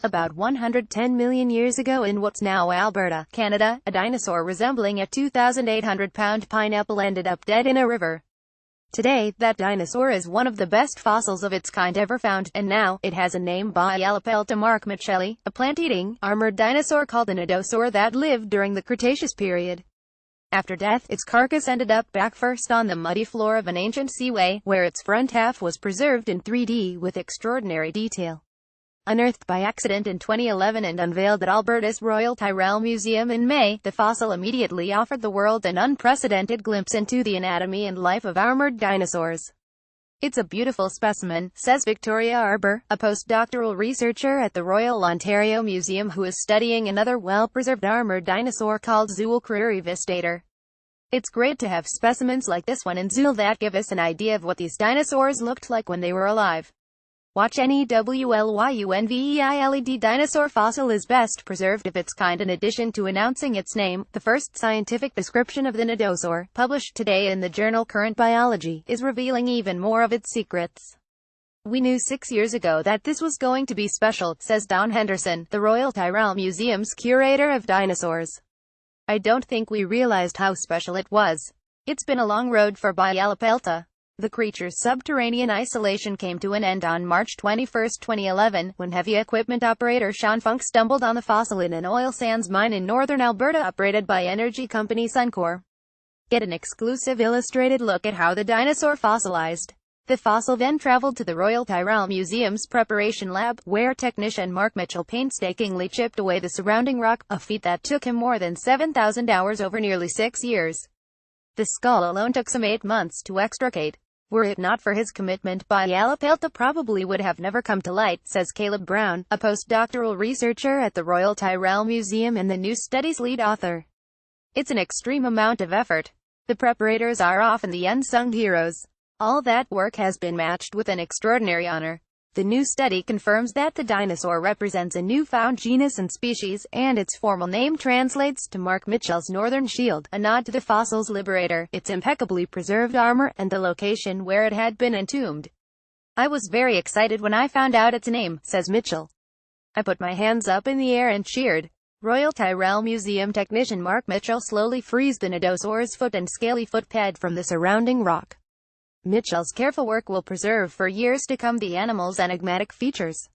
About 110 million years ago in what's now Alberta, Canada, a dinosaur resembling a 2,800-pound pineapple ended up dead in a river. Today, that dinosaur is one of the best fossils of its kind ever found, and now, it has a name: Bialopelta markmitchelli, a plant-eating, armored dinosaur called a nidosaur that lived during the Cretaceous period. After death, its carcass ended up back first on the muddy floor of an ancient seaway, where its front half was preserved in 3D with extraordinary detail. Unearthed by accident in 2011 and unveiled at Alberta's Royal Tyrrell Museum in May, the fossil immediately offered the world an unprecedented glimpse into the anatomy and life of armored dinosaurs. "It's a beautiful specimen," says Victoria Arbour, a postdoctoral researcher at the Royal Ontario Museum who is studying another well-preserved armored dinosaur called Zoolcririvistator. "It's great to have specimens like this one in zoo that give us an idea of what these dinosaurs looked like when they were alive." Watch NEWLYUNVEILED dinosaur fossil is best preserved of its kind. In addition to announcing its name, the first scientific description of the nidosaur, published today in the journal Current Biology, is revealing even more of its secrets. "We knew 6 years ago that this was going to be special," says Don Henderson, the Royal Tyrrell Museum's curator of dinosaurs. "I don't think we realized how special it was. It's been a long road for Bialopelta." The creature's subterranean isolation came to an end on March 21, 2011, when heavy equipment operator Sean Funk stumbled on the fossil in an oil sands mine in northern Alberta operated by energy company Suncor. Get an exclusive illustrated look at how the dinosaur fossilized. The fossil then traveled to the Royal Tyrrell Museum's preparation lab, where technician Mark Mitchell painstakingly chipped away the surrounding rock, a feat that took him more than 7,000 hours over nearly 6 years. The skull alone took some 8 months to extricate. Were it not for his commitment, Bialopelta probably would have never come to light, says Caleb Brown, a postdoctoral researcher at the Royal Tyrrell Museum and the new study's lead author. "It's an extreme amount of effort. The preparators are often the unsung heroes. All that work has been matched with an extraordinary honor. The new study confirms that the dinosaur represents a newfound genus and species, and its formal name translates to Mark Mitchell's Northern Shield, a nod to the fossil's liberator, its impeccably preserved armor, and the location where it had been entombed. I was very excited when I found out its name," says Mitchell. "I put my hands up in the air and cheered." Royal Tyrrell Museum technician Mark Mitchell slowly frees the nidosaur's foot and scaly footpad from the surrounding rock. Mitchell's careful work will preserve for years to come the animal's enigmatic features.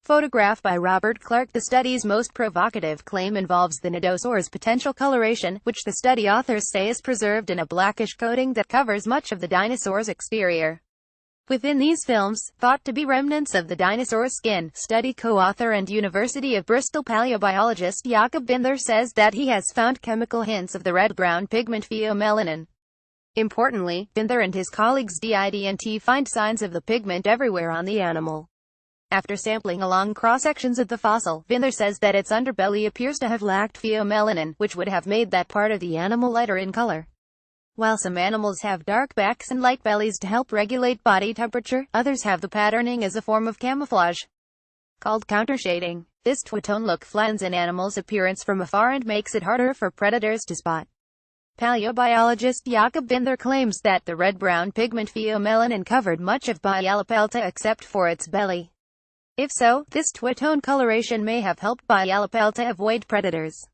Photograph by Robert Clark. The study's most provocative claim involves the nidosaur's potential coloration, which the study authors say is preserved in a blackish coating that covers much of the dinosaur's exterior. Within these films, thought to be remnants of the dinosaur's skin, study co-author and University of Bristol paleobiologist Jakob Binder says that he has found chemical hints of the red-brown pigment pheomelanin. Importantly, Binder and his colleagues didn't find signs of the pigment everywhere on the animal. After sampling along cross-sections of the fossil, Binder says that its underbelly appears to have lacked pheomelanin, which would have made that part of the animal lighter in color. While some animals have dark backs and light bellies to help regulate body temperature, others have the patterning as a form of camouflage. Called countershading, this two-tone look flattens an animal's appearance from afar and makes it harder for predators to spot. Paleobiologist Jakob Binder claims that the red-brown pigment pheomelanin covered much of Bialopelta except for its belly. If so, this two-tone coloration may have helped Bialopelta avoid predators.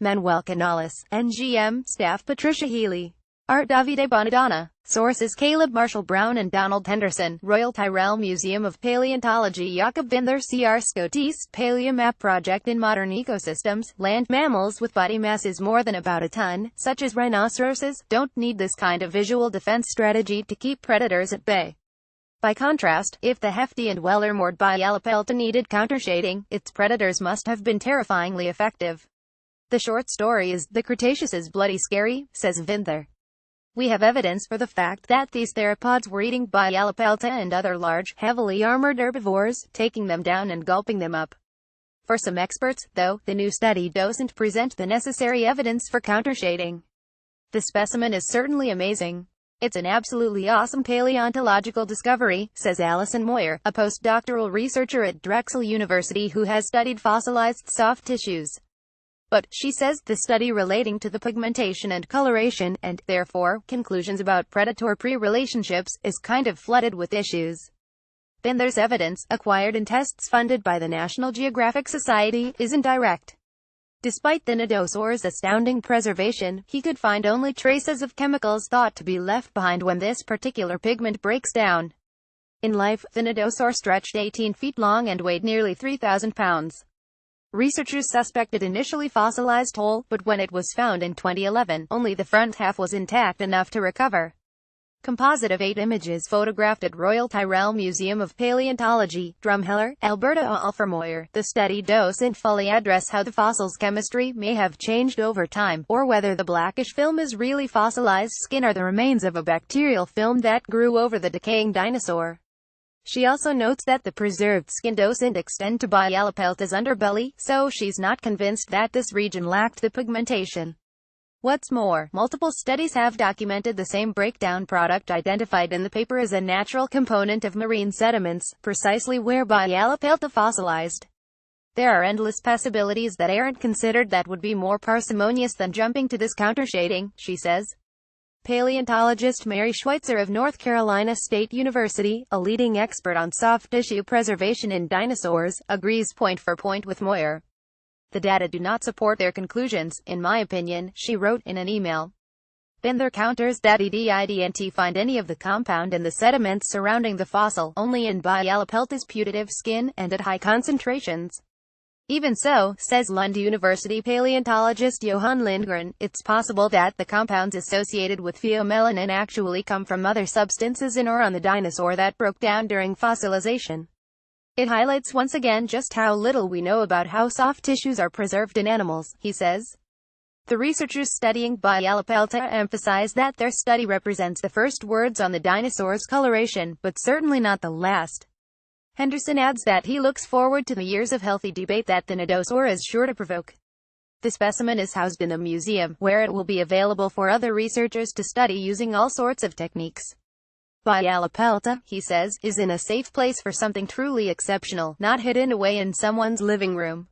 Manuel Canales, NGM, staff Patricia Healy. Art Davide Bonadonna. Sources Caleb Marshall Brown and Donald Henderson. Royal Tyrrell Museum of Paleontology. Jakob Binder. C.R. Scotis. Paleomap Project in Modern Ecosystems. Land mammals with body masses more than about a ton, such as rhinoceroses, don't need this kind of visual defense strategy to keep predators at bay. By contrast, if the hefty and well-armored Bialopelta needed countershading, its predators must have been terrifyingly effective. The short story is, the Cretaceous is bloody scary, says Binder. We have evidence for the fact that these theropods were eating Bialopelta and other large, heavily armored herbivores, taking them down and gulping them up. For some experts, though, the new study doesn't present the necessary evidence for countershading. The specimen is certainly amazing. It's an absolutely awesome paleontological discovery, says Alison Moyer, a postdoctoral researcher at Drexel University who has studied fossilized soft tissues. But, she says, the study relating to the pigmentation and coloration, and, therefore, conclusions about predator-prey relationships, is kind of flooded with issues. Then there's evidence, acquired in tests funded by the National Geographic Society, isn't direct. Despite the dinosaur's astounding preservation, he could find only traces of chemicals thought to be left behind when this particular pigment breaks down. In life, the dinosaur stretched 18 feet long and weighed nearly 3,000 pounds. Researchers suspected initially fossilized whole, but when it was found in 2011, only the front half was intact enough to recover. Composite of 8 images photographed at Royal Tyrrell Museum of Paleontology, Drumheller, Alberta. For Moyer, the study doesn't fully address how the fossil's chemistry may have changed over time, or whether the blackish film is really fossilized skin or the remains of a bacterial film that grew over the decaying dinosaur. She also notes that the preserved skin doesn't extend to Byalopelta's underbelly, so she's not convinced that this region lacked the pigmentation. What's more, multiple studies have documented the same breakdown product identified in the paper as a natural component of marine sediments, precisely where Byalopelta fossilized. There are endless possibilities that aren't considered that would be more parsimonious than jumping to this countershading, she says. Paleontologist Mary Schweitzer of North Carolina State University, a leading expert on soft tissue preservation in dinosaurs, agrees point for point with Moyer. The data do not support their conclusions, in my opinion, she wrote in an email. Bender counters that he didn't find any of the compound in the sediments surrounding the fossil, only in Byalopelta's putative skin, and at high concentrations. Even so, says Lund University paleontologist Johan Lindgren, it's possible that the compounds associated with pheomelanin actually come from other substances in or on the dinosaur that broke down during fossilization. It highlights once again just how little we know about how soft tissues are preserved in animals, he says. The researchers studying Byalopelta emphasize that their study represents the first words on the dinosaur's coloration, but certainly not the last. Henderson adds that he looks forward to the years of healthy debate that the dinosaur is sure to provoke. The specimen is housed in a museum, where it will be available for other researchers to study using all sorts of techniques. Byalopelta, he says, is in a safe place for something truly exceptional, not hidden away in someone's living room.